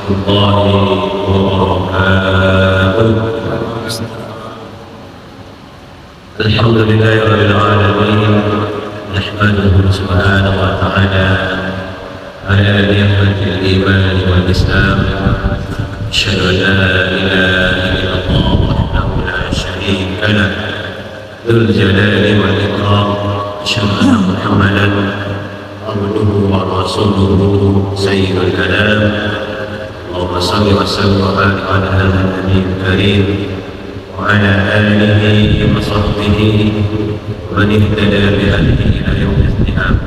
الله وبركاته. الحمد لله رب العالمين، نحمده سبحانه وتعالى على نعمة الإيمان والإسلام. أشهد أن لا إله إلا الله وحده لا شريك له ذو الجلال والإكرام. أشهد أن محمدا عبده ورسوله سيد الكلام. اللهم صل وسلم وبارك على هذا النبي الكريم وعلى آله وصحبه ومن اهتدى بهديه إلى يوم القيامة.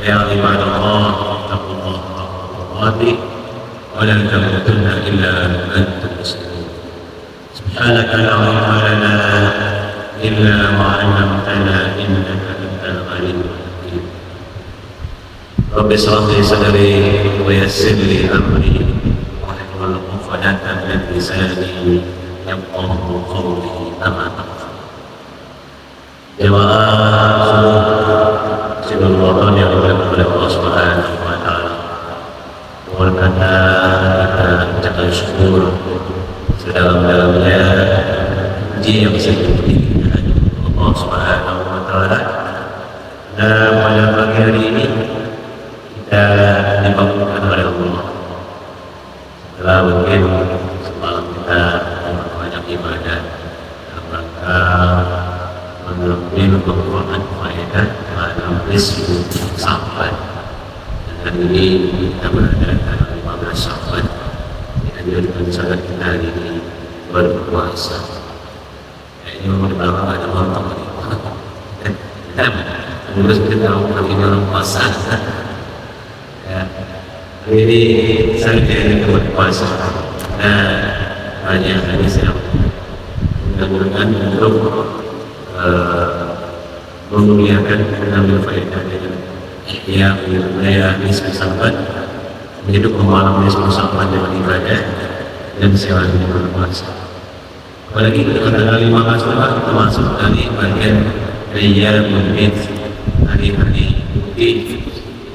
يا عباد الله اتقوا الله حق تقاته ولا تموتن إلا وأنتم مسلمون. سبحانك لا علم لنا إلا ما علمتنا إنك أنت العليم الحكيم. رب اشرح لي صدري ويسر لي أمري واحلل عقدة من لساني يفقهوا قولي. أما بعد. Jemaah sebelum Ramadan yang dimuliakan oleh Allah Subhanahu wa taala. Mohon kata kita ucapkan syukur sedalam-dalamnya puji yang bisa diberikan Allah Subhanahu wa taala. Dan pada pagi hari ini kita dibangunkan oleh Allah. Setelah mungkin semalam kita banyak ibadah dalam rangka mengambil pengumuman faedah dalam risiko sahabat. Dan hari ini kita berada dalam 15 sahabat. Dianjurkan sahabat kita hari ini berpuasa. Ini pertama ada orang terus kita mau orang puasa. Hari ini saya ingin berpuasa. Nah, banyak hadis yang mudah-mudahan untuk memuliakan mengambil faedah dari ihya wilayah nisbi sahabat, hidup malam nisbi sahabat dengan ibadah dan selalu berpuasa. Apalagi pada 15 termasuk dari bagian Riyadul Bid, hari-hari putih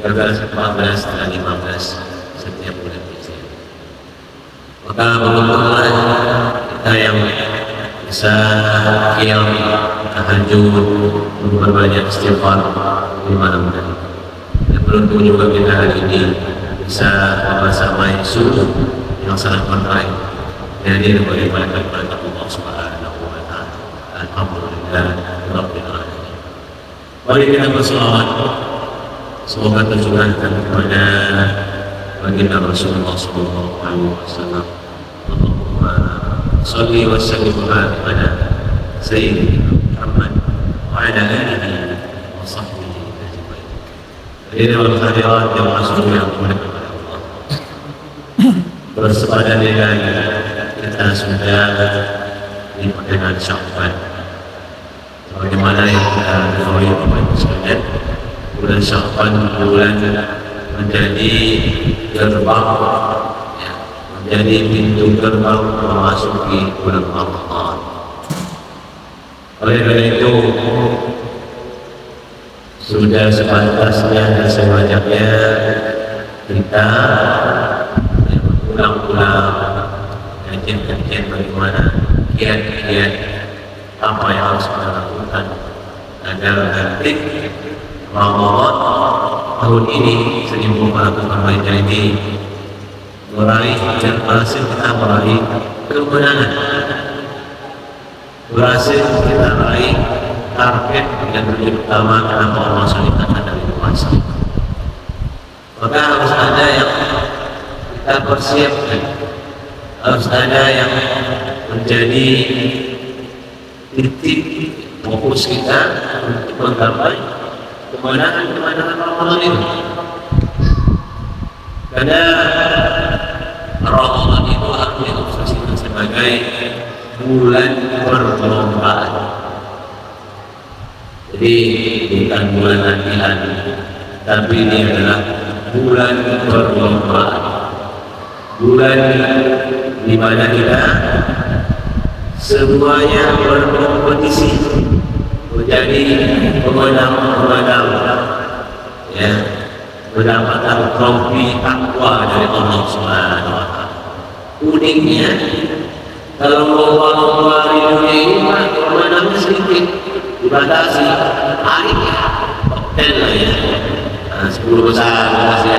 13, 14 dan 15 setiap bulan Hijriah. Maka berkumpullah kita yang bisa qiyam tahajud, memperbanyak istighfar di malam hari. Dan beruntung juga kita hari ini bisa bersama Yesus yang sangat menarik dari bagaimana kepada Allah Subhanahu wa taala. Alhamdulillah rabbil alamin. Mari kita berselawat, semoga tercurahkan kepada baginda Rasulullah sallallahu alaihi wasallam. Allahumma shalli wa sallim ala sayyidina Muhammad wa ala alihi wa sahbihi ajma'in. Hadirin wal hadirat yang masuk yang dimuliakan oleh Allah. Bersepada dengan kita sudah di pertengahan Sya'ban. Bagaimana yang kita ketahui Bapak sekalian, bulan Sya'ban bulan menjadi gerbang, menjadi pintu gerbang memasuki bulan Ramadan. Oleh karena itu sudah sepantasnya dan sewajarnya kita ulang-ulang kajian-kajian bagaimana kiat-kiat apa yang harus kita lakukan agar nanti Ramadan tahun ini seribu melakukan baca ini meraih dan berhasil kita meraih kemenangan, berhasil kita raih target dan tujuan utama kenapa Allah SWT dari puasa. Maka harus ada yang kita persiapkan, harus ada yang menjadi titik fokus kita untuk menggapai kemenangan Ramadan ini. Karena Ramadan itu harus diobsesikan sebagai bulan perlombaan. Jadi bukan bulan latihan, tapi ini adalah bulan perlombaan. Bulan di mana kita semuanya berkompetisi menjadi pemenang-pemenang, ya, mendapatkan trofi takwa dari Allah Subhanahu wa Ta'ala. Uniknya, kalau lomba-lomba di dunia ini permainannya sedikit, dibatasi harinya, hotel lah ya, 10 besar Asia.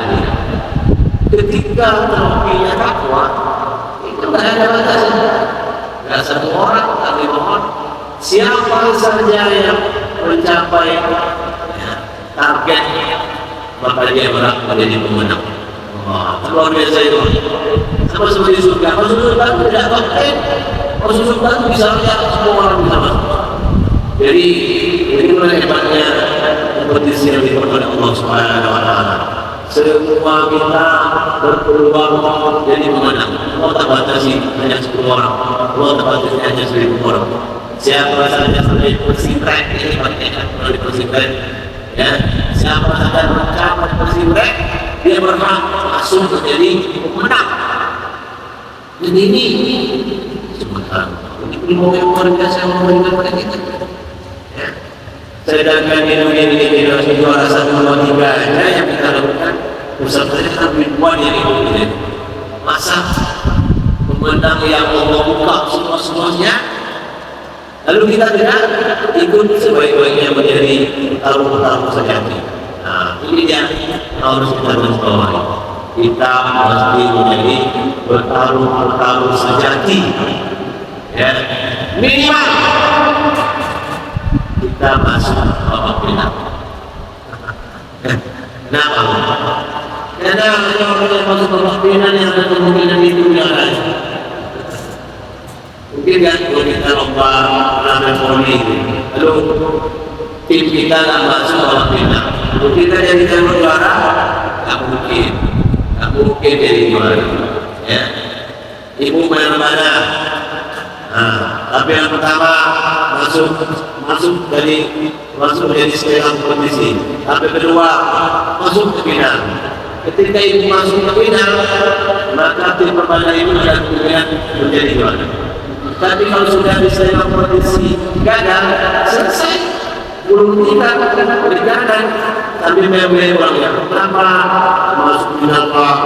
Ketika trofinya takwa, itu nggak ada batasan. Nggak semua orang tapi mohon siapa saja yang mencapai target maka dia berhak menjadi pemenang. Luar biasa itu. Sama seperti surga. Masuk surga itu tidak pakai. Masuk surga itu bisa lihat semua orang bisa masuk. Jadi inilah hebatnya kompetisi yang dibuat oleh Allah Subhanahu wa Ta'ala. Semua kita berpeluang jadi pemenang. Allah tak batasi hanya 10 orang. Allah tak batasi hanya 1000 orang. Siapa saja sampai bersitrek ini pakai bersitrek. Ya, siapa saja mencapai bersitrek dia berhak masuk menjadi pemenang. Dan ini subhanallah. Ini momen luar biasa yang memberikan pada kita. Ya. Sedangkan di dunia ini juara 1, 2, 3 aja yang kita lakukan pusat saja kan ribuan yang ikut ini. Masa pemenang yang Allah buka semua-semuanya lalu kita tidak ikut sebaik-baiknya menjadi petarung-petarung sejati. Nah, ini dia harus kita garisbawahi. Kita mesti menjadi petarung-petarung sejati. Ya, minimal kita masuk babak final. Kenapa? Karena orang yang masuk babak final yang ada kemungkinan itu yang lain. Mungkin kan kalau kita lomba turnamen voli, lalu tim kita nggak masuk babak final, lalu kita jadikan juara, nggak mungkin jadi juara. Ya, ibu main mana? Tapi yang pertama masuk jadi sekarang kompetisi. Tapi kedua masuk ke final. Ketika ibu masuk ke final, maka tim permainan itu akan kemudian menjadi juara. Tapi kalau sudah bisa kompetisi gagal, selesai. Belum kita berjalan sambil mewah orang yang kenapa masuk final Pak?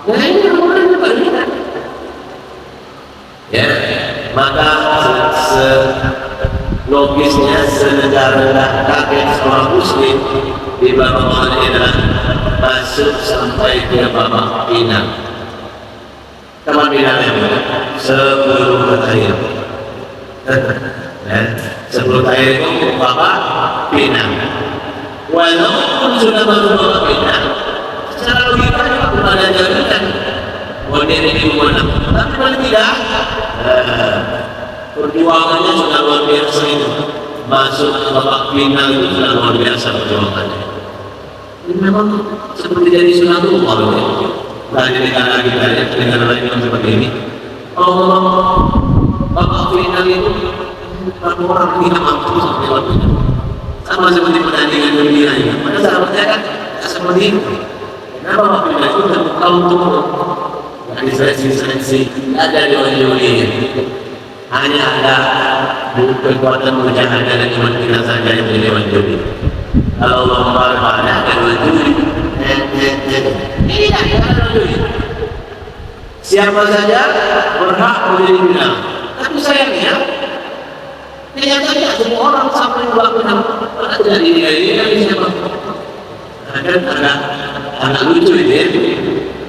Nah ini orang berbeda. Ya, maka logisnya senegara kaget seorang muslim di babak adalah masuk sampai ke babak final. Teman finalnya sebelum berakhir. Sebelum akhir itu babak final. Walaupun sudah masuk babak final, secara logika juga belum ada jaminan bahwa dia ini memenang. Tapi paling tidak, perjuangannya sudah luar biasa itu. Masuk babak final itu sudah luar biasa perjuangannya. Ini memang seperti jadi sunatullah itu. Nah, jadi karena kita lihat negara lain yang seperti ini, babak final itu orang tidak mampu sampai waktunya. Sama seperti pertandingan dunia ini. Pada sahabatnya kan seperti itu. Kenapa babak final itu terbuka untuk seleksi ada di dunia. Hanya ada kekuatan mujahada dan iman kita saja yang menjadi wajib. Kalau Allah ada wajib. Ini tidak ada wajib. Siapa saja berhak menjadi final. Tapi sayangnya tidak semua orang sampai melakukan dari siapa? Ada lucu ini.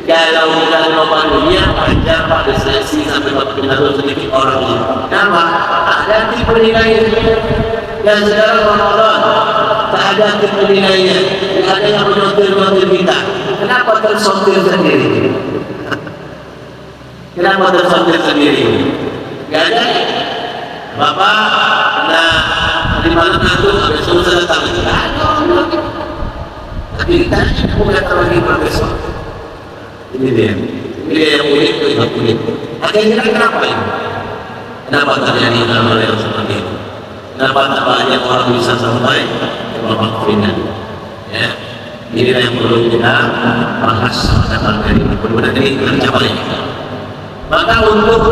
Kalau dalam lomba dunia panjang pada seleksi sampai 40 sedikit orang ini. Kenapa? Ada tim penilaian. Dan sekarang Ramadan tak ada tim penilaiannya. Tidak ada yang menonton kita. Kenapa tersortir sendiri? Kenapa tersortir sendiri? Tidak ada. Bapak, di malam itu besok saya datang. Tidak ada orang lagi. Tapi kita bukan lagi profesor. Ini dia yang unik itu yang unik. Akhirnya kenapa ini? Kenapa terjadi hal yang seperti itu? Kenapa tak banyak orang bisa sampai ke babak final? Ya, inilah yang perlu kita bahas pada kali ini. Mudah-mudahan ini tercapai. Maka untuk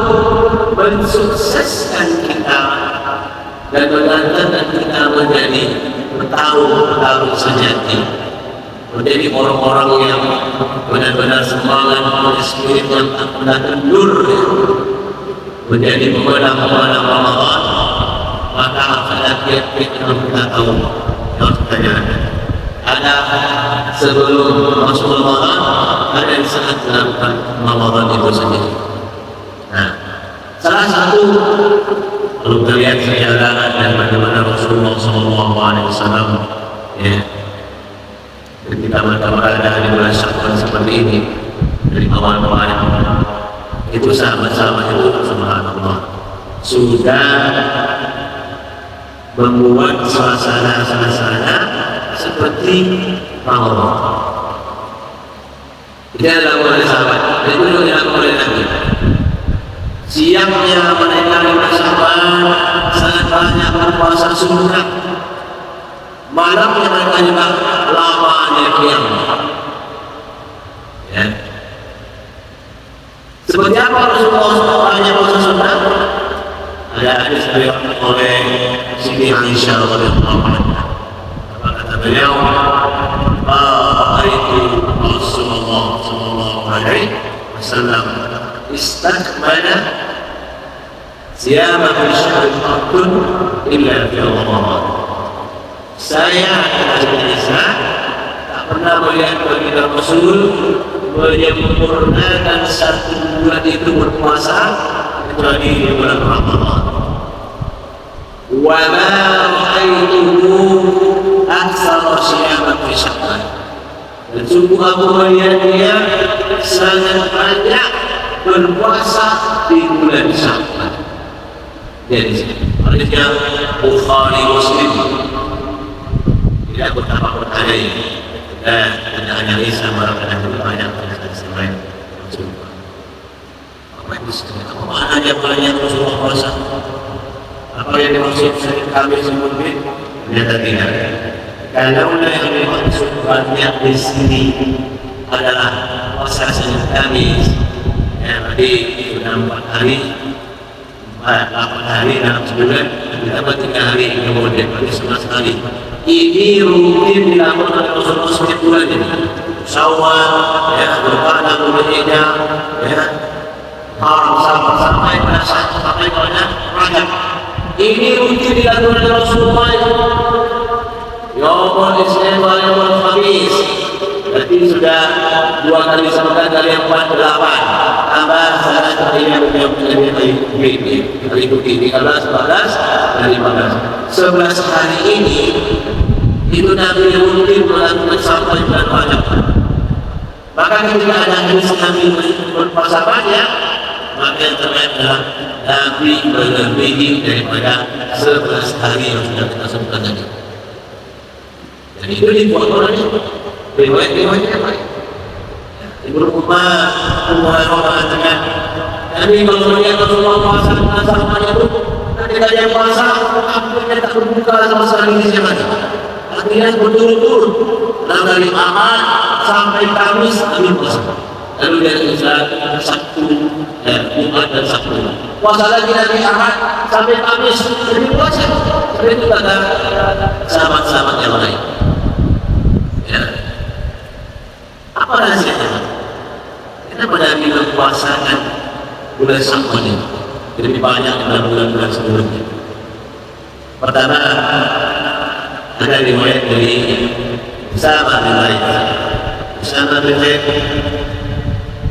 mensukseskan kita dan mengantarkan kita menjadi petarung sejati, menjadi orang-orang yang benar-benar semangat spirit yang tak pernah kendur, menjadi pemenang-pemenang Ramadan. Maka ada kiat-kiat yang kita tahu yang kita ada sebelum masuk Ramadan, ada yang sangat dilakukan Ramadan itu sendiri. Nah, salah satu kalau kita lihat sejarah dan bagaimana Rasulullah SAW ya, ketika mereka berada di bulan Syawal seperti ini dari awal-awal itu sahabat-sahabat itu subhanallah sudah membuat suasana seperti Ramadan. Itu adalah oleh sahabat. Itu juga dilakukan oleh Nabi. Siangnya mereka bersahabat sangat banyak berpuasa sunnah. Malamnya mereka juga lamanya qiyam. Ya. Seperti apa Rasulullah banyak puasa sunnah? Ada hadis diriwayatkan oleh Siti Aisyah radhiyallahu anha. Apa kata beliau? Ra'aitu Rasulullah sallallahu alaihi wasallam istakmala siyama fi syahrin qadun illa fi Ramadan. Saya Aisyah tak pernah melihat baginda Rasul menyempurnakan satu bulan itu berpuasa kecuali di bulan Ramadan. Wa ma ra'aituhu aktsara siyama fi Sya'ban. Dan sungguh aku melihat dia sangat banyak berpuasa di bulan Sya'ban. Jadi hadisnya Bukhari Muslim tidak bertafaqun alaihi. Dan hanya Isa merasakan banyak hadis lain. Apa itu sebenarnya? Apa maknanya banyak Rasulullah puasa? Apa yang dimaksud kami sebutkan? Ternyata tidak. Kalau yang dimaksud banyak di sini adalah puasa Senin Kamis, yang tadi sudah 4 hari, 8 hari dalam sebulan, ditambah 3 hari kemudian berarti 11 hari. Ini rutin dilakukan oleh Rasulullah setiap bulan ini. Syawal, ya, Dzulqa'dah, Dzulhijjah, ya, sampai pada Rajab. Ini rutin dilakukan oleh Rasulullah. Yaumul Isnin wa Yaumul Khamis. Berarti sudah 2 kali disamakan dari yang 48. Tambah salah satu yang menjadi hari putih 13, 14, dan 15. 11 hari ini itu Nabi rutin melakukan sampai bulan Rajab. Maka ketika ada hadis Nabi berpuasa banyak, maka yang terlihat adalah Nabi melebihi daripada 11 hari yang sudah kita sebutkan tadi. Dan itu dibuat oleh riwayat-riwayat yang lain. Ibnu Umar mengatakan, Nabi kalau melihat Rasulullah puasa sama itu, ketika dia puasa, akhirnya tak berbuka sama sekali di zaman. Akhirnya berturut-turut, dari Ahad sampai Kamis Nabi puasa. Lalu dia Islam Sabtu, Jumat dan Sabtu. Puasa lagi dari Ahad sampai Kamis Nabi puasa. Seperti itu kata sahabat-sahabat yang lain. Ya. Apa rahasianya? Kenapa Nabi mempuasakan bulan Sya'ban ini lebih banyak daripada bulan-bulan sebelumnya? Pertama, ada riwayat dari Usama bin Zaid. Usama bin Zaid,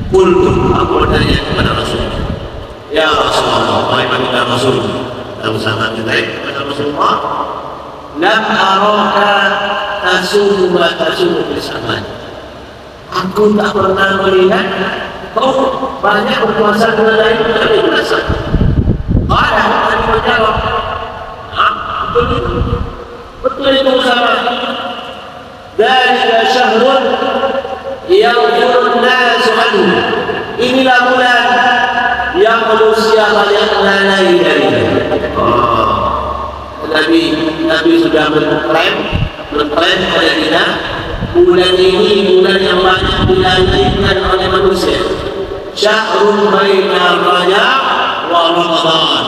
qultu, aku bertanya kepada Rasulullah, ya Rasulullah, wahai baginda Rasul, Usama bin Zaid kepada Rasulullah, lam araka tasumu wa tasumu fi Sya'ban. Aku tak pernah melihat kau banyak berpuasa bulan lain dari bulan Sya'ban. Ada yang menjawab, betul itu sama. Dzalika syahrun yaghfirun nasu anhu. Inilah bulan yang manusia banyak melalui darinya. Nabi sudah mengklaim oleh kita, bulan ini bulan yang banyak dilalaikan oleh manusia. Syahrun baina Rajab wa Ramadan.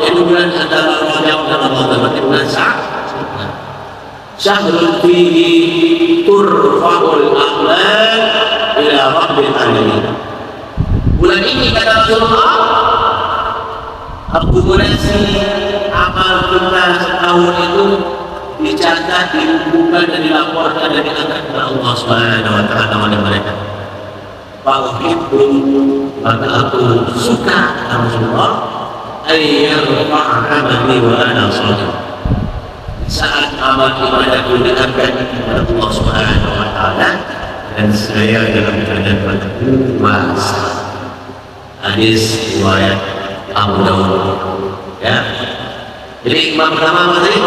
Yaitu bulan antara Rajab dan Ramadan, berarti bulan Sya'ban. syahrul fihi turfa'ul a'mal ila rabbil alamin. Bulan ini kata Rasulullah, akumulasi amal kita setahun itu dicatat, dibukukan dan dilaporkan dan diangkat kepada Allah Subhanahu wa taala oleh mereka. Fa'uhibbu, maka aku suka Rasulullah ayyarfa'a amali wa ana shadiq. Saat amal ibadahku diangkat kepada Allah Subhanahu wa taala dan saya dalam keadaan berpuasa. Hadis riwayat Abu Dawud. Ya. Jadi imam pertama tadi,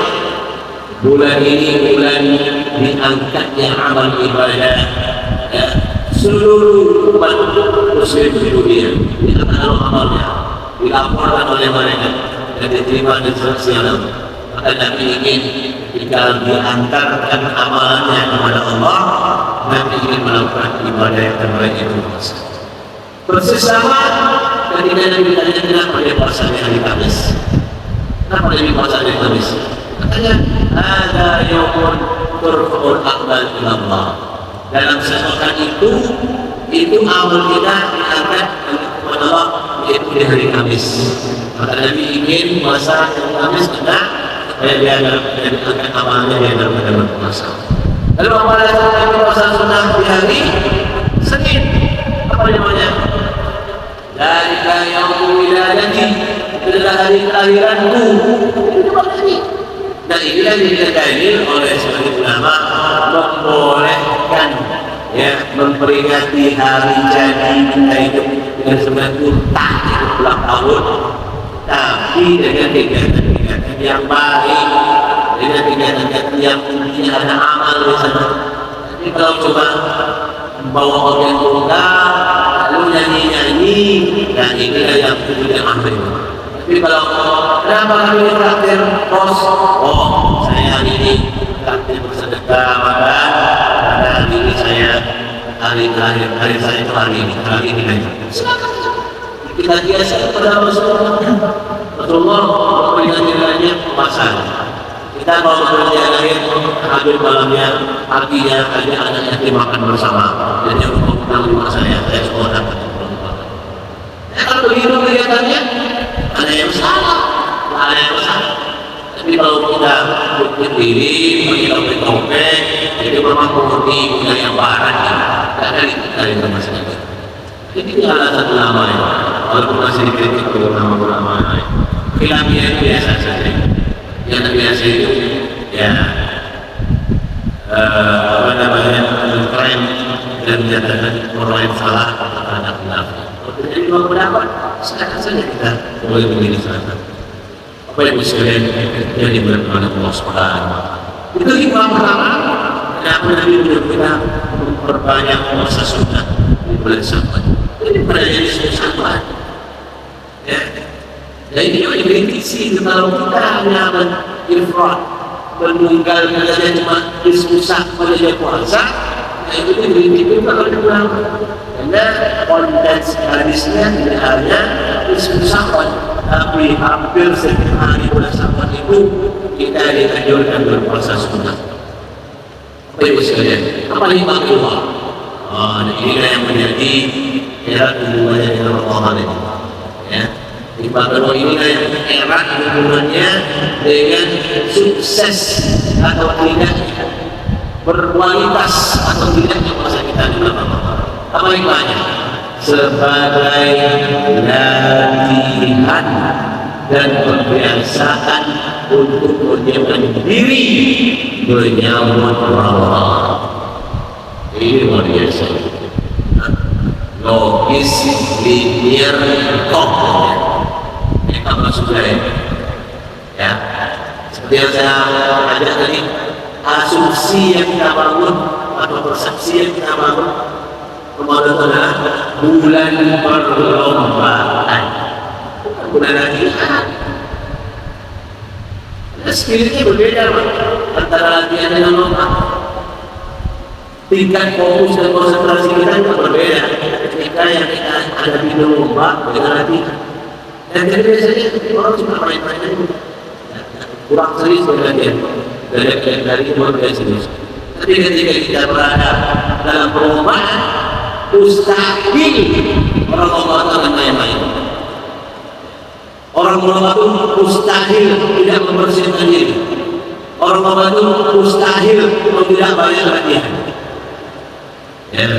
bulan ini bulan diangkatnya amal ibadah, ya, seluruh umat muslim di dunia. Diangkat amalnya, dilaporkan oleh mereka dan diterima dan selesai. Maka Nabi ingin jika diantarkan amalannya kepada Allah, Nabi ingin melakukan ibadah yang terbaik itu puasa. Persis sama ketika Nabi ditanya kenapa dia puasa di hari Kamis. Kenapa Nabi puasa di hari Kamis? Katanya ada yaumun turfa'ul a'mal ila Allah. Dalam sesuatu itu amal kita diangkat kepada Allah, yaitu di hari Kamis. Maka Nabi ingin puasa di hari Kamis karena dia diangkat amalnya dia dalam puasa. Lalu apabila Nabi puasa sunnah di hari Senin, apa namanya? Dzalika yaumul wiladati, adalah hari kelahiranku. Dan inilah didalil oleh sebagian ulama membolehkan, ya, memperingati hari jadi kita hidup dengan 90 tahun, tapi dengan kegiatan yang baik, dengan kegiatan yang punya ada amal di sana. Tapi kalau coba membawa organ tunggal lalu nyanyi-nyanyi, dan inilah yang tidak amal. Tapi kalau kenapa kami traktir bos? Oh, saya ini traktir bersedekah, maka pada hari ini saya hari saya itu hari ini lagi. Silakan. Kita biasa kepada Rasulullah memberikan nilainya puasa. Kita kalau bekerja lahir habis malamnya, paginya ada anak yang makan bersama. Dan yang rumah saya sekolah dapat. Kalau begitu kegiatannya, ada yang salah, ada yang salah. Tapi kalau kita berdiri, kita bertopeng, jadi memang mengerti budaya barat, dari masyarakat. Jadi ada satu nama ya, walaupun masih dikritik oleh nama-nama lain. Filmnya biasa saja. Yang biasa itu, ya, apa namanya, keren dan menyatakan orang yang salah terhadap filmnya. Jadi mau berapa? Silakan saja kita boleh begini saja. Apa yang sekalian yang diberikan oleh Allah Subhanahu wa taala. Itu imam pertama. Kenapa Nabi kita memperbanyak puasa sunnah di bulan Syawal? Ini berada Syawal. Ya. Dan ini juga dikritisi kalau kita hanya ifrat, menunggalkan saja cuma susah pada dia puasa. Itu dikritik kalau dia pulang. Karena konteks hadisnya tidak hanya Syawal, tapi hampir setiap hari bulan Syawal itu kita dianjurkan berpuasa sunnah. Bapak Ibu sekalian, apa lima keluar? Inilah yang menjadi erat hubungannya dengan Allah ini. Ya, lima keluar inilah yang erat hubungannya dengan sukses atau tidak, berkualitas atau tidaknya puasa kita di dalam Allah. Apa hikmahnya? Sebagai latihan dan kebiasaan untuk menyiapkan diri menyambut Ramadan. Ini luar biasa. Logis, linear, kokoh. Ini apa maksudnya? Ya, seperti yang saya ajak tadi, asumsi yang kita bangun atau persepsi yang kita bangun Ramadan adalah bulan perlombaan, bukan bulan latihan. Spiritnya berbeda antara latihan dengan lomba. Tingkat fokus dan konsentrasi kita juga berbeda ketika yang kita ada di lomba dengan latihan. Dan jadi biasanya orang cuma main-main aja, kurang serius dengan latihan. dari keluarga sini. Tapi ketika kita berada dalam perumahan, mustahil orang Allah itu main-main. Orang Allah itu mustahil tidak membersihkan diri. Orang Allah itu mustahil tidak banyak latihan. Ya.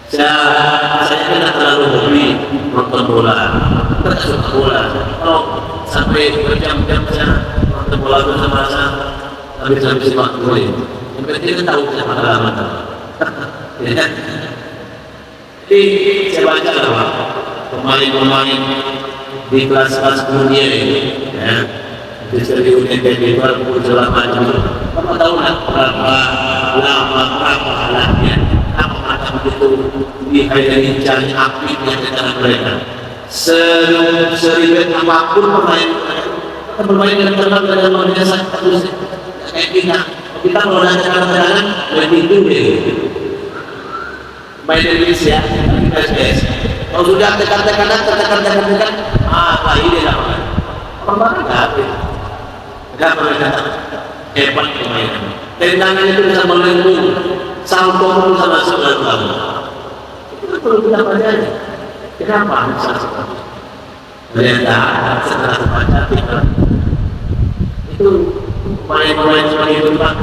Saya tidak terlalu hobi nonton bola, tidak suka bola. Kalau sampai berjam-jam saya nonton bola bersama-sama, habis-habis waktu ini. Yang penting kita tahu siapa alamat. Ya. Jadi saya baca lah pemain-pemain di kelas-kelas dunia ini, ya, di seluruh dunia di luar segala macam. Kamu tahu nggak berapa lama berapa halnya? Apa begitu dihadiri jalan api di antara mereka? Seribet apapun pemain bermain dengan teman luar biasa terus kayak kita kalau ada jalan-jalan lebih tinggi main Indonesia PSS kalau sudah tekan ini lah orang mana nggak mereka hebat permainan tendangan itu bisa melengkung salto pun sama sebelah kamu itu perlu kita pelajari kenapa bisa seperti ternyata setelah membaca itu pemain-pemain seperti itu Pak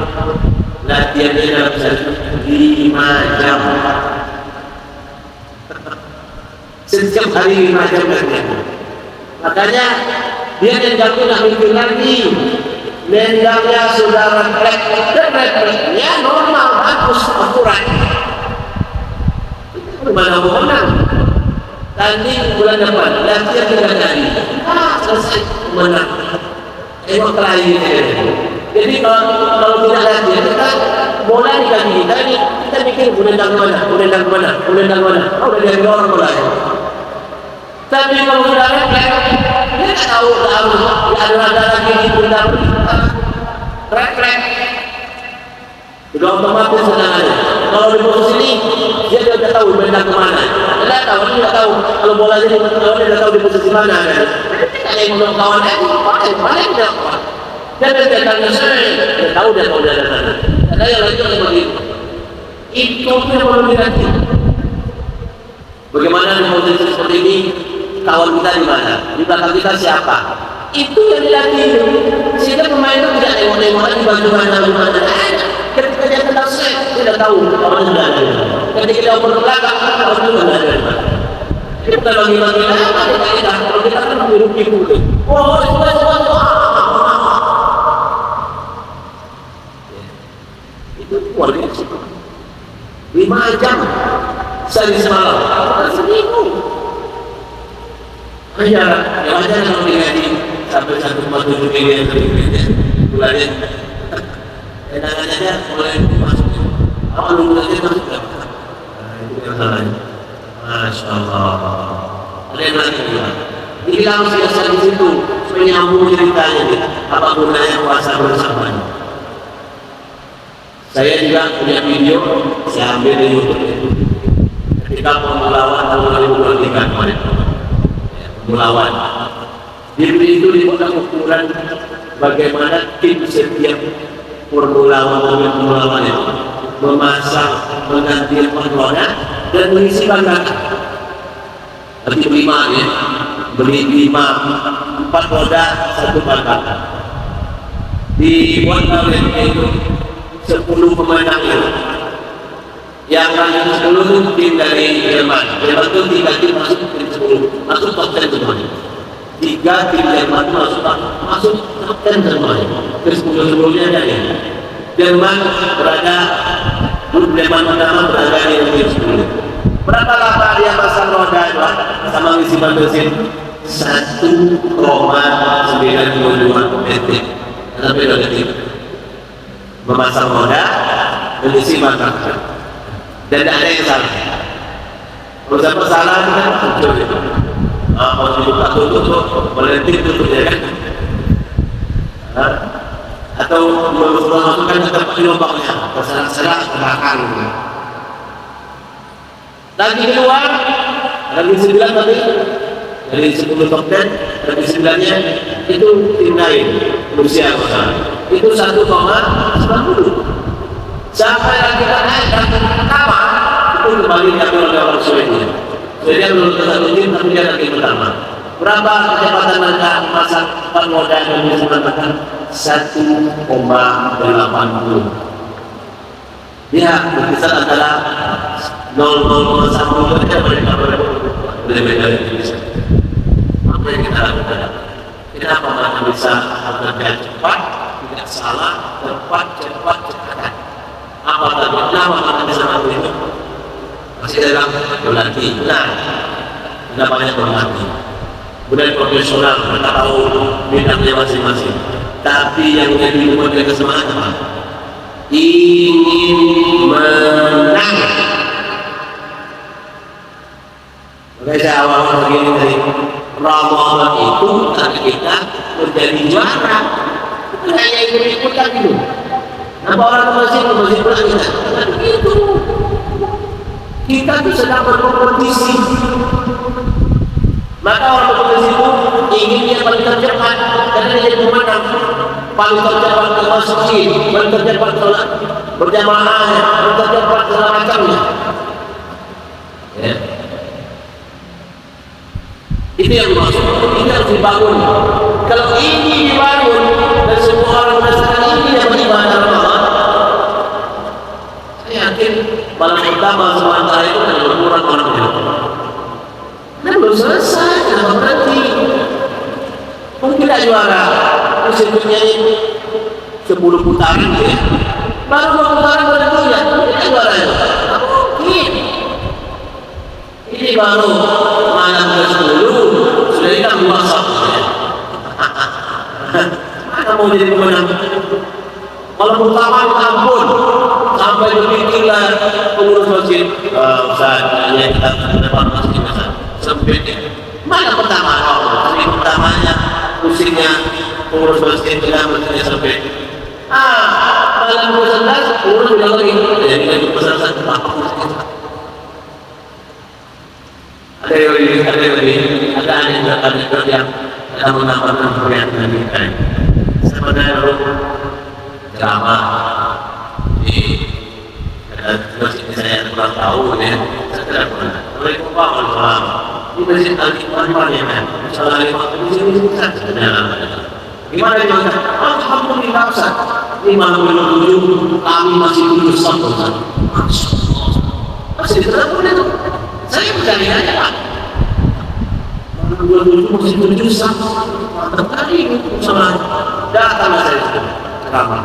latihannya dalam satu 5 jam setiap hari 5 jam latihan. Makanya dia nendangnya nggak mikir lagi, nendangnya sudah refleksnya normal, bagus, akurat. Itu mana mau menang? Tanding bulan depan, latihan 3 kali, selesai menang. Emang terakhir. Jadi kalau tidak latihan kita bola di kaki kita mikir menendang mana, oh udah dari orang bola. Tapi kalau sudah refleks, dia tak tahu ada lagi di pundak, refleks. Sudah otomatis sedang ada. Kalau di posisi ini, dia tidak tahu menendang kemana. Dia tidak tahu kalau bola jadi dia tidak tahu di posisi mana. Ada yang belum kawan lagi, mana tidak kawan. Dia tanya dia tahu dia ada sana. Ada yang lain seperti itu. Itu yang perlu dilatih. Bagaimana di posisi seperti ini? Kawan kita di mana? Di belakang kita siapa? Itu yang dilatih. Sehingga pemain itu tidak tengok-tengok lagi bagaimana. Ketika dia kenal saya, dia sudah tahu kawan sudah ada. Ketika dia oper ke belakang, kawan sudah ada. Kita bukan bagi-bagi kita. Kalau kita kan mengirupi dulu. Oh, semua. Itu keluar biasa. 5 jam sehari semalam. Seminggu. Ya wajar kalau digaji sampai 1,7 miliar bulannya. Tendangan aja mulai masuk. Awal bulannya masuk berapa? Itu yang salahnya. Masya Allah. Ada yang lagi bilang. Dibilang siasat di situ menyambung ceritanya. Apa gunanya puasa bersamanya? Saya juga punya video, saya ambil di YouTube itu. Ketika pemulawan tahun 2023 kemarin. Melawan. Di itu dibuat ukuran bagaimana tim setiap pemulawan itu memasang, mengganti roda dan mengisi ban bakar. Beli 5 ya, beli 4 roda 1 ban bakar. Dibuat oleh itu 10 pemenang itu. Yang ranking 10 tim dari Jerman itu 3 tim masuk tim 10 masuk top 10 semuanya 3 tim Jerman masuk top 10 semuanya terus sebelumnya ada ya Jerman berada grup Jerman pertama berada di ranking 10 berapa lama dia pasang roda sama ngisi ban bensin 1,92 detik sampai 2 detik memasang roda mengisi ban bakar. Dan tidak ada yang salah. Kalau siapa salah itu kan muncul itu. Kalau dibuka tutup, melentik tutup ya kan. Atau memasukkan ke tempat lubangnya, terserah terbakar. Lagi keluar, lagi 9 tadi dari 10 top 10, lagi 9-nya itu tim lain, Rusia. itu 1,90. Sampai kita naik dan pertama itu kembali diambil oleh orang Swedia. Swedia belum satu tim tapi dia lagi pertama. Berapa kecepatan mereka memasang modal yang menggunakan 1,80. Dia berkisar antara 0,1 saja mereka berbeda Indonesia. Apa yang kita lakukan? Kenapa mereka bisa bekerja cepat, tidak salah, cepat, cepat. Apa tadi? Kenapa mereka bisa melakukan itu? Masih dalam berlatih. Benar. Tidak banyak berlatih. Benar profesional, mereka tahu bidangnya masing-masing. Tapi yang jadi membuat mereka semangat apa? Ingin menang. Makanya saya awal-awal begini dari Ramadan itu karena kita menjadi juara. Bukan hanya ikut-ikutan gitu. Nampak orang ke masjid pula kita. Bukan begitu. Kita itu sedang berkompetisi. Maka orang berkompetisi itu ingin yang paling tercepat karena dia jadi pemenang. Paling tercepat ke masjid, paling tercepat sholat berjamaah, paling tercepat segala macamnya. Ya. Itu yang dimaksud. Ini harus dibangun. Kalau ini dibangun dan semua orang merasakan ini yang beribadah Ramadan, saya yakin malam pertama sementara itu akan berkurang orangnya. Dan belum selesai, kenapa berhenti? Mungkin tidak juara. Musimnya ini 10 putaran ya. Baru 2 putaran berhenti ya. Tidak juara ya. Mungkin. Ini baru malam ke-10 sudah hilang WhatsApp ya. Mana mau jadi pemenang? Malam pertama ampun sampai berpikirlah pengurus masjid Ustaz, hanya kita depan masjid Ustaz sampai mana pertama? Hari pertamanya pusingnya pengurus masjid tidak masjidnya sampai malam ke-11 pengurus bilang lagi jadi lagi pesan satu apa ada yang menambahkan perhatian kita. Sebenarnya drama di masjid saya kurang tahu ya. Saya tidak pernah. Waalaikumsalam. Di masjid Al-Ikhwan ya kan. Assalamualaikum. Gimana itu? Alhamdulillah Ustaz. 57 kami masih 7 satu Ustaz. Masih tidak boleh itu. Saya mencari aja Pak. 27 masih 7 sama. Mantap kali ini sama datang saya ceramah.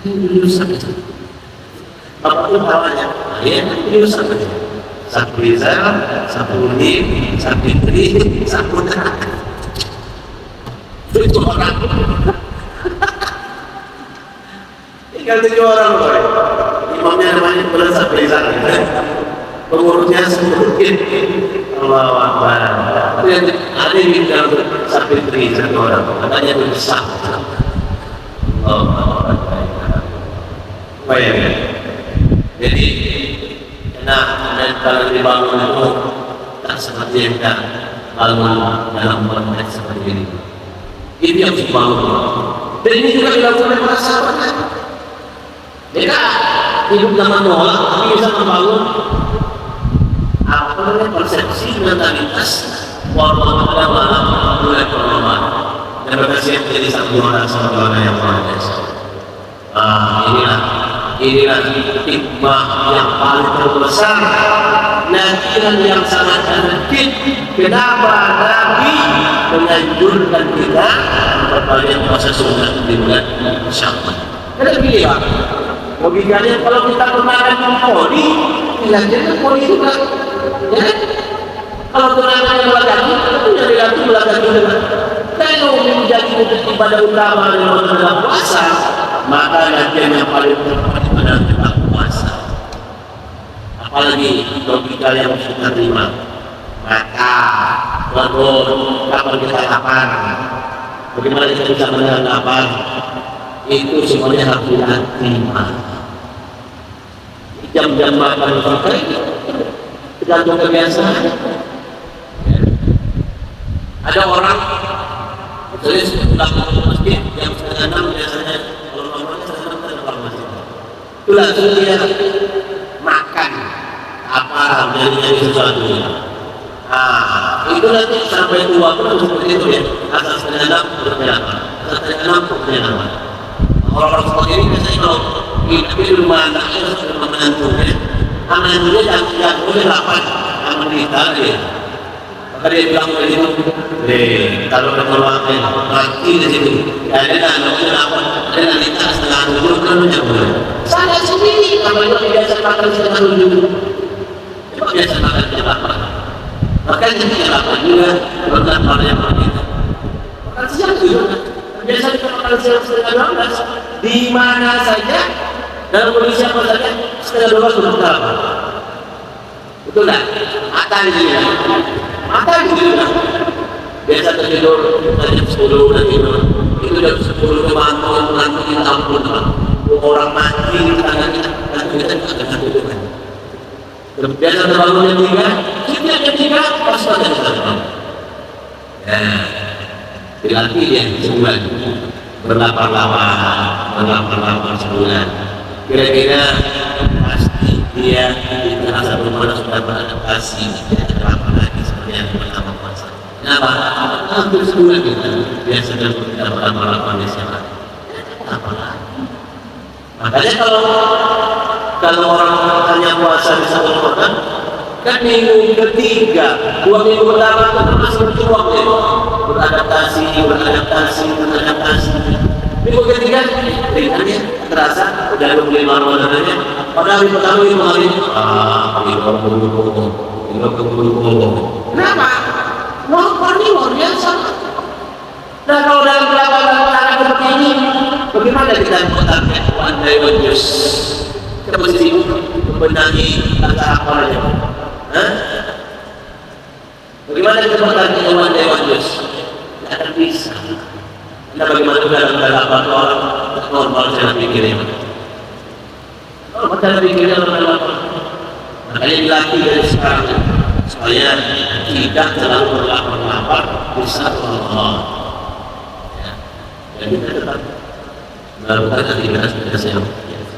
Ini 7 sama. Apa itu namanya? Ya, 7 sama. Satu Rizal, satu Unim, satu Fitri, satu Nak. Itu orang. Tinggal 7 orang Pak. Imamnya namanya bulan satu Rizal. Pengurusnya sedikit. Allahu Akbar. Ada yang bilang satu Fitri satu orang. Katanya itu besar. Allahu Akbar. Baik. Jadi kalau dibangun itu tak seperti yang kita bangun dalam konteks seperti ini. Ini yang dibangun. Dan ini juga dilakukan oleh para sahabat. Mereka hidup zaman Noah, tapi bisa membangun apa namanya persepsi mentalitas warga pada malam mulai perlahan. Dan mereka siap menjadi satu orang yang luar biasa. Inilah hikmah yang paling terbesar, nasihat yang sangat penting. Kenapa Nabi menganjurkan kita berbanyak puasa sunat di bulan Syawal? Karena begini Pak, logikanya kalau kita kemarin mempoli, dilanjutkan poli juga. Ya? Kalau tunangan yang melagati, itu yang dilatu melagati juga. Kalau menjadi ibadah utama dalam puasa, maka latihan yang paling tepat adalah kita puasa. Apalagi logika yang kita terima. Maka, walaupun kapan kita lapar, bagaimana kita bisa menahan lapar? Itu semuanya harus dilatih. Jam-jam makan kita tergantung kebiasaan. Ada orang, misalnya sudah enam biasanya kalau ngomongnya setengah enam kita keluar masjid. Itu langsung dia makan apa nyari sesuatu. Itu nanti sampai tua pun seperti itu ya. Asal setengah enam berjalan, asal setengah enam berjalan. Orang-orang seperti ini biasanya kalau hidup di rumah anaknya sudah menantunya, menantunya jangan boleh lapan yang menderita dia. Maka dia bilang begitu, kalau ketolak mati di situ, ada anaknya lapan, ada wanita setengah tujuh kan boleh. Saya sendiri kalau itu biasa makan setengah tujuh, cuma biasa makan setengah delapan. Makanya setengah delapan juga benar pada yang begitu. Makan siang juga. Biasa kita makan siang setengah 12 di mana saja dalam kondisi apa saja setengah 12 sudah apa? Betul tak? Mata juga. Biasa tertidur jam 10 udah tidur. Itu jam 10 mengantuk ampun orang mati di tangan kita dan kita tidak akan tidurkan. Biasa terbangun jam 3, setiap jam 3 pas pada jam. Dilatih dia sebulan berlapar-lapar sebulan. Kira-kira pasti dia merasa bermana sudah beradaptasi tidak apa lagi seperti yang pertama puasa. Kenapa? Hampir sebulan kita biasa kita berlapar-lapar di sana. Apa lagi? Makanya kalau orang hanya puasa di satu Ramadan, kan minggu ketiga, 2 minggu pertama itu masih berjuang ya, beradaptasi. Minggu ketiga, ringannya terasa udah 25 Ramadannya. Padahal minggu pertama itu hari kenapa? Ini luar biasa. Nah kalau dalam belakang seperti ini, bagaimana kita mengutarkan one day one juice? Kita mesti membenahi tata akalnya. Bagaimana kita bertanya one day one juice? Tidak akan bisa. Karena bagaimana juga dalam orang normal cara pikirnya. Normal cara pikirnya normal. Makanya dilatih dari sekarang supaya tidak terlalu berlapar-lapar bisa Allah. Dan kita tetap melakukan aktivitas yang biasa.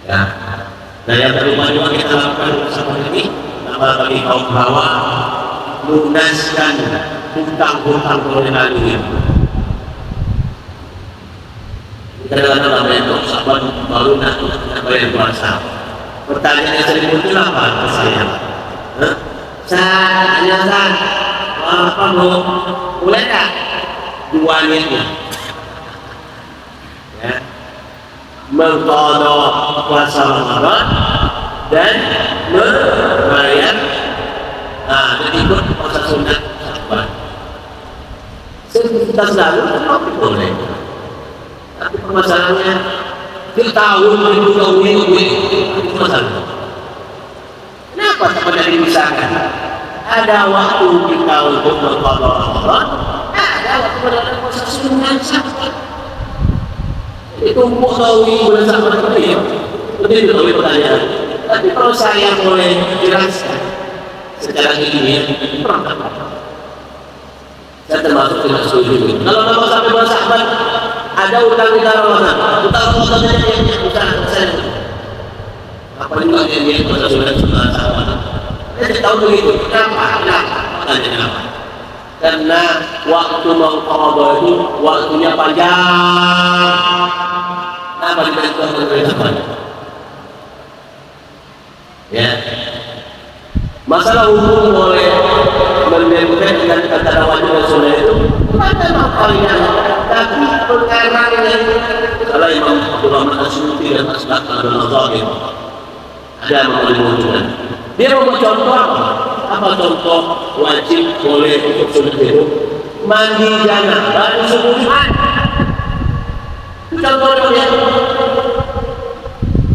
Ya. Nah yang terlupa juga kita lakukan bersama ini, nama bagi kaum hawa lunaskan hutang-hutang kolonial ini. Kita dalam namanya sahabat baru nak bayar puasa. Pertanyaan yang sering muncul apa ke saya? San, apa mau boleh tak? Dua niatnya. Ya. Mengqada puasa Ramadan dan membayar dan ikut puasa sunat Syawal. Kita selalu tapi boleh. Tapi permasalahannya kita tahu itu masalah. Kenapa sebenarnya dipisahkan? Ada waktu kita untuk mengqada Ramadan, ada waktu berada puasa sunat Syawal. Itu tahu boleh sama seperti itu. Lebih tahu pertanyaan. Tapi kalau saya boleh jelaskan secara ilmiah, saya termasuk tidak setuju. Kalau nama sampai bulan Sya'ban ada utang kita Ramadan, utang yang bukan saya. Apa juga yang puasa sunat Sya'ban? Saya tahu begitu. Kenapa? Kenapa? Karena waktu mengqada itu waktunya panjang. Kenapa ditentukan oleh apa? Ya. Masalah hukum boleh membedakan dengan antara wajib dan sunnah itu ada makhluknya, tapi perkaranya kalau Imam Abdul Rahman Asy'ari dan Asbaq al-Mazahir ada menunjukkan. Dia membuat contoh apa contoh wajib boleh untuk sunnah itu mandi janabah di subuhan. Contohnya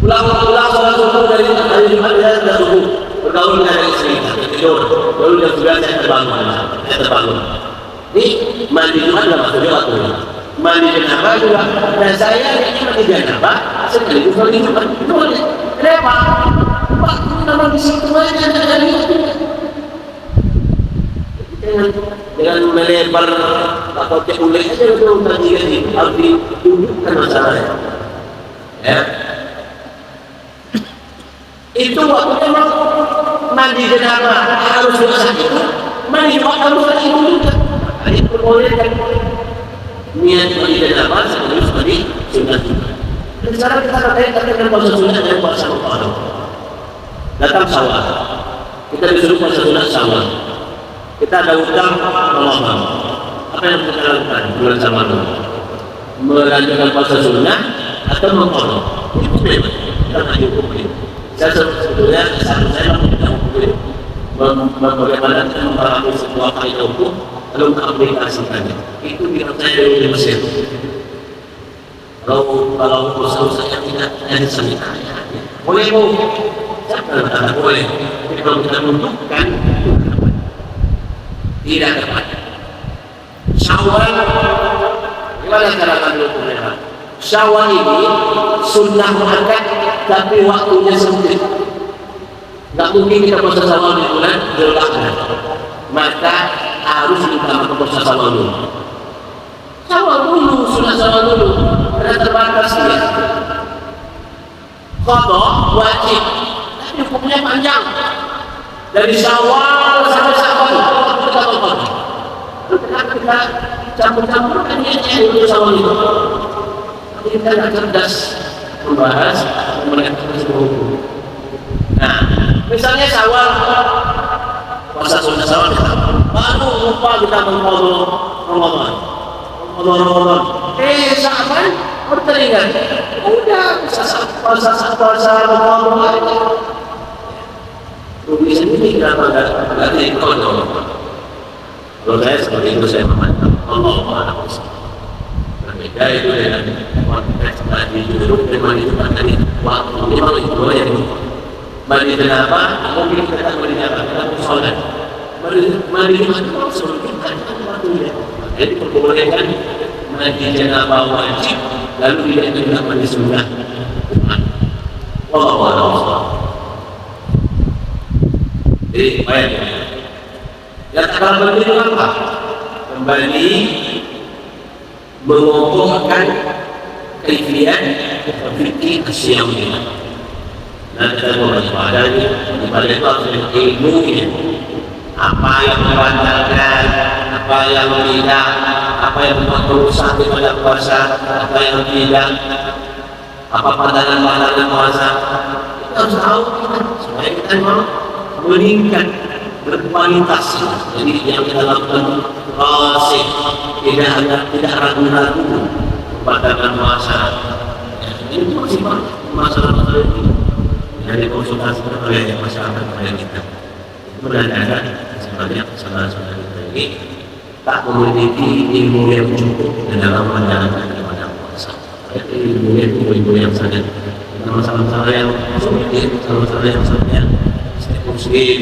pulang sholat subuh dari Jumat dan subuh bergaul dengan istri tidur baru jam 9 saya terbangun. Ini mandi Jumat nggak masuk waktu mandi janabah juga dan saya ini mandi janabah sekaligus mandi Jumat itu kenapa? Waktu nama di situ aja dari dengan menyebar takutnya oleh aja untuk kajian ini harus didudukkan masalahnya. Ya, itu waktu memang mandi janabah harus selesai itu, mandi juga harus selesai itu juga. Ini perbolehkan niat mandi janabah sekaligus mandi sunat juga. Dan sekarang kita katakan dengan puasa sunat dan puasa Ramadan. Datang Syawal, kita disuruh puasa sunat Syawal. Kita ada utang Ramadan. Apa yang kita lakukan bulan Syawal? Melanjutkan puasa sunat atau mengkodok? Itu bebas. Kita tidak hukum ini. Saya sebetulnya saya tidak hukum ini. Bagaimana kita memahami sebuah kaidah hukum lalu mengaplikasikannya. Itu biar saya dari Mesir. Kalau usaha yang tidak ada sanitanya, boleh tidak boleh. Tapi kalau kita menentukan tidak dapat. Syawal, gimana cara kami hukumnya? Syawal ini sunnah muakkad, tapi waktunya sempit. Tidak mungkin kita puasa Syawal di bulan Dzulqa'dah, maka harus kita puasa Syawal dulu. Syawal dulu, sunnah Syawal dulu, karena terbatas dia. Qadha wajib, tapi hukumnya panjang. Dari Syawal sampai Syawal, kita tahu. Kenapa kita campur-campurkan niatnya untuk Syawal itu? Tapi kita tidak cerdas membahas mengenai sebuah hukum. Nah, misalnya Syawal, puasa sunnah Syawal, baru lupa kita mengqadha Ramadan. Sya'ban baru teringat. Udah puasa Ramadan. Rugi sendiri kenapa enggak diqadha? Kalau saya seperti itu saya memantau. Allah berbeda itu dengan konteks mandi junub dan mandi junub tadi. Waktu memang itu dua yang mandi janabah mungkin kita mandi janabah kita sholat. Mandi junub suruh kita waktunya. Jadi perbolehkan mandi janabah wajib lalu tidak juga mandi sunnah. Wallahu. Jadi baik. Yang akan penting apa? Kembali mengokohkan kaifiat fikih asyamiyah. Nah, kita ibadah itu harus ilmunya. Apa yang membatalkan, apa yang tidak, apa yang merusak daripada puasa, apa yang tidak, apa pandangan puasa. Kita harus tahu supaya kita mau meningkat berkualitas. Jadi yang kita lakukan rasih, tidak ragu-ragu pandangan puasa. Ini masih masalah-masalah ini dari konsultasi oleh masyarakat oleh kita. Menandakan sebenarnya saudara-saudara kita ini tak memiliki ilmu yang cukup dalam menjalankan ibadah puasa. Ilmu yang sangat masalah-masalah yang sulit, masalah-masalah yang sulit. Muslim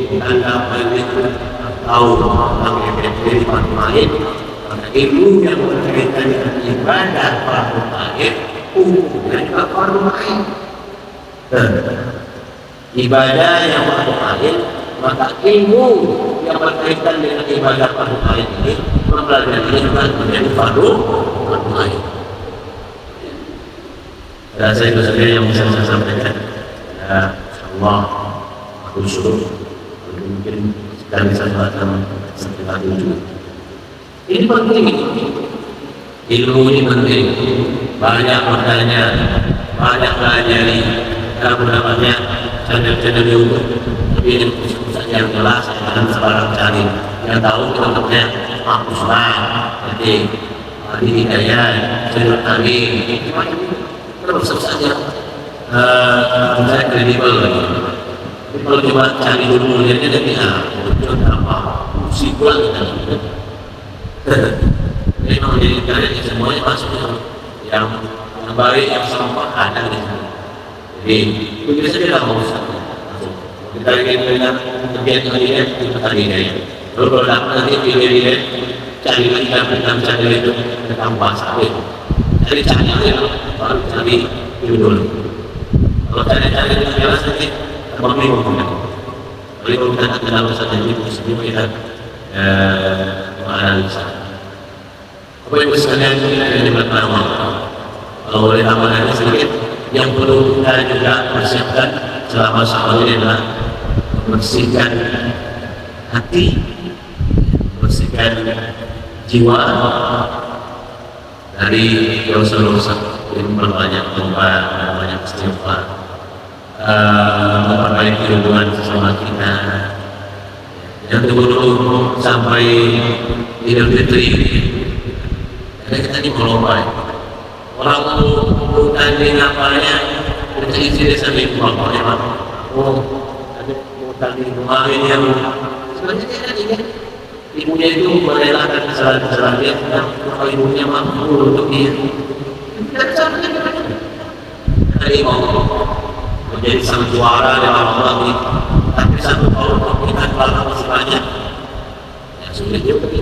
menganggap itu tahu tentang efek fardu ain, karena ilmu yang berkaitan dengan ibadah fardu ain, hukumnya juga fardu ain. Ibadah yang fardu ain, maka ilmu yang berkaitan dengan ibadah fardu ain ini mempelajarinya juga menjadi fardu ain. Dan saya itu saja yang bisa saya sampaikan. Ya, Allah. Usul mungkin sedang disampaikan sekitar itu. Ini penting, ilmu ini penting. Banyak bertanya, banyak pelajari. Kalau mendapatnya channel-channel YouTube, tapi ini pusat yang jelas dan sebarang cari. Yang tahu contohnya hapus jadi di hidayah, channel kami, terus saja. Saya kredibel lagi. Kalau coba cari dulu lihatnya dari apa fungsi pulang kita memang jadi karya semuanya masuk yang baik yang sampah ada di sana. Jadi begitu saja tidak mau kita ingin melihat kegiatan ini kita tadi ini lalu kalau dapat nanti pilih cari lagi kan cari itu tentang bahasa itu cari baru cari dulu kalau cari itu jelas nanti Mengimum. Kalau kita tidak dalam satu ini, kita analisa. Apa yang sekalian yang dimakan Allah? Kalau boleh tambahan sedikit, yang perlu kita juga persiapkan selama Syawal ini adalah membersihkan hati, membersihkan jiwa dari dosa-dosa, memperbanyak tobat, memperbanyak istighfar, memperbaiki hubungan sesama kita. Yang dulu sampai Idul Fitri, karena kita ini melomba. Orang tuh tanding apanya, kita isi desa ini kelompoknya apa? Oh, ada mau tanding kemarin yang sebenarnya dia kan ibunya itu merelakan kesalahan-kesalahan dia, kalau ibunya mampu untuk dia. Tidak sampai hari mau menjadi sang juara dalam Allah ini, tapi satu kalau kita kelak masih banyak, ya sulit juga.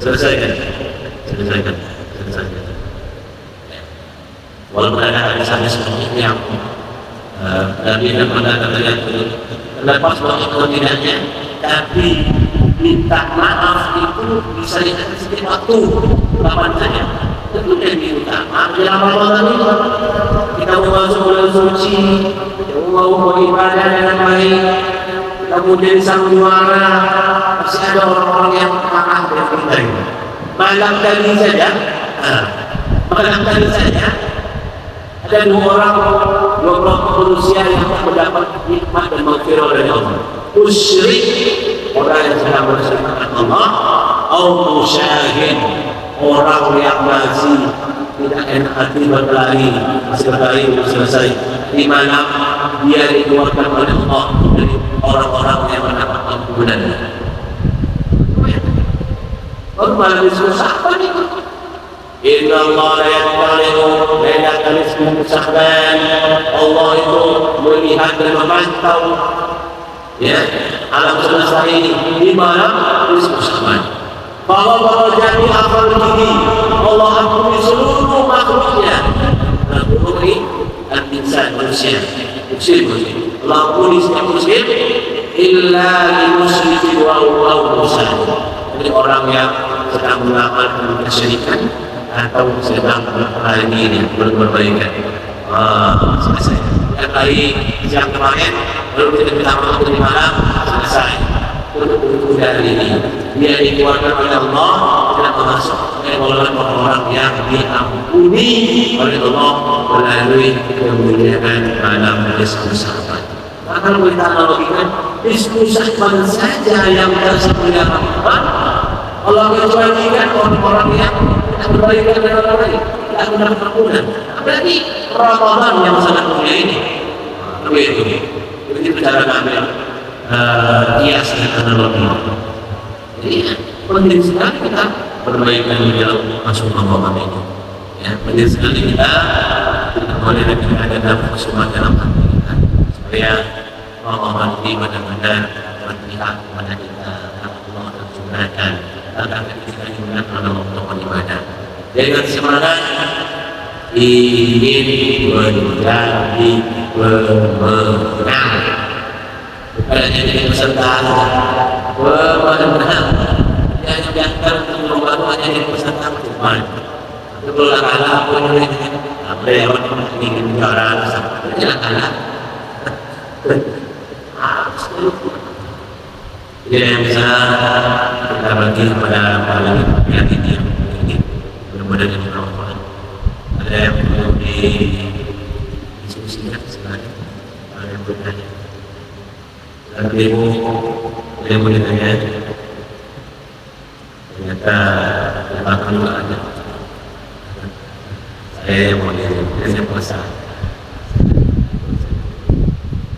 Selesaikan. Walaupun ada hadis-hadis seperti ini yang Nabi dan pada terlihat terlepas bahwa tidaknya, tapi minta maaf itu bisa dikasih sedikit waktu kapan saja. Tentu yang minta maaf dalam Ramadan itu kita mau masuk bulan suci, kita mau beribadah dengan baik, kita mau jadi sang juara, masih ada orang-orang yang marah dengan kita ini. Malam tadi saja ada dua kelompok manusia yang mendapat nikmat dan maghfirah dari Allah. Musyrik, orang yang sedang bersekutu Allah, atau musyahid, orang yang masih tidak enak hati berkelahi, masih berkelahi belum selesai, di mana dia dikeluarkan oleh Allah dari orang-orang yang mendapat ampunan. Baru malah disusah apa nih? Inna Allah yattali'u lailatal ismi sahban. Allah itu melihat dan memantau ya alam semesta ini di malam ismi sahban. Bahwa jami akal ini Allah ampuni seluruh makhluknya. Ampuni al-insan manusia. Muslim. Allah ampuni setiap muslim illa limusyrikin wa musyrik. Jadi orang yang sedang melakukan kesyirikan atau sedang berkelahi berbaikan. Selesai. Yang kali siang kemarin baru kita minta maaf dari malam, selesai. Untuk dari ini dia dikeluarkan oleh Allah, tidak masuk oleh orang-orang yang diampuni oleh Allah melalui kemuliaan malam Ismu Sahban. Maka kita analogikan Ismu Sahban saja yang tersedia Rahman, Allah kecualikan orang-orang yang berbaikan dengan orang lain, tidak mendapat ampunan. Berarti Ramadan yang sangat mulia ini, begitu cara kami kias dan analogi. Jadi penting sekali kita berbaikan di dalam masuk Ramadan ini. Ya, penting sekali kita boleh ada dalam semua dalam hati kita, supaya Ramadan ini benar-benar berpihak kepada kita, Allah terjunahkan agar kita digunakan dalam untuk ibadah. Dengan semangat ingin menjadi pemenang, bukan hanya jadi peserta, pemenang. Yang diangkat untuk membantu hanya jadi peserta, bukan. Itu kalau kalah pun apa yang ingin juara, jangan kalah. Jadi yang bisa kita bagi kepada para yang ini mudah-mudahan yang bermanfaat. Ada yang perlu didiskusikan sebenarnya, ada yang bertanya. Ada yang mau ditanya. Ternyata belakang juga ada. Saya yang mau ditanya, saya puasa.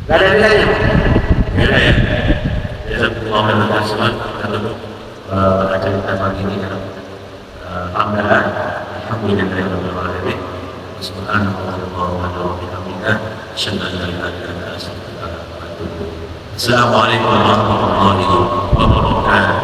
Gak ada ditanya? Gak ada ya? Jazakumullah khairan kalau acara kita pagi ini adalah alhamdulillah alhamdulillah alamin. Subhanallah wa bihamdihi asyhadu an la ilaha illa anta astaghfiruka wa atubu ilaik. Assalamualaikum warahmatullahi wabarakatuh.